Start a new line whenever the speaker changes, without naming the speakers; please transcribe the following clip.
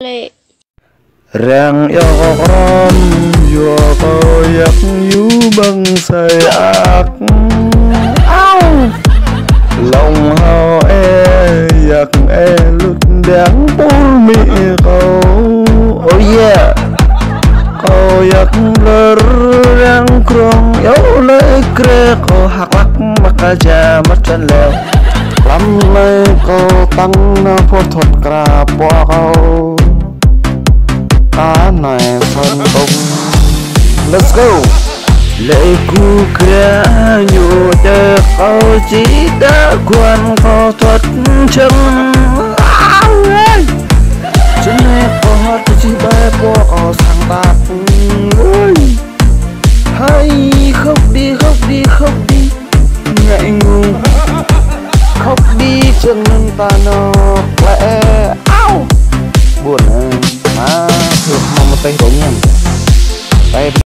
lệ
rang yom yo ko yak yu bang say ak lòng hao yak lut đang pul mi ko oh yeah ko yak ler rang krong yo le kre ko hak lak makaja machan leo lắm lê cô tăng nó phô thuật cà bò câu cá này phân công let's go lệ cu kia nhiều tờ câu chỉ đã quan phô thuật chân chân này có hát chỉ bé bò có sang bạc hay khóc đi ngại ngùng khóc đi chân ta nó lẽ buồn mà thường mong một tay đổ nhầm tay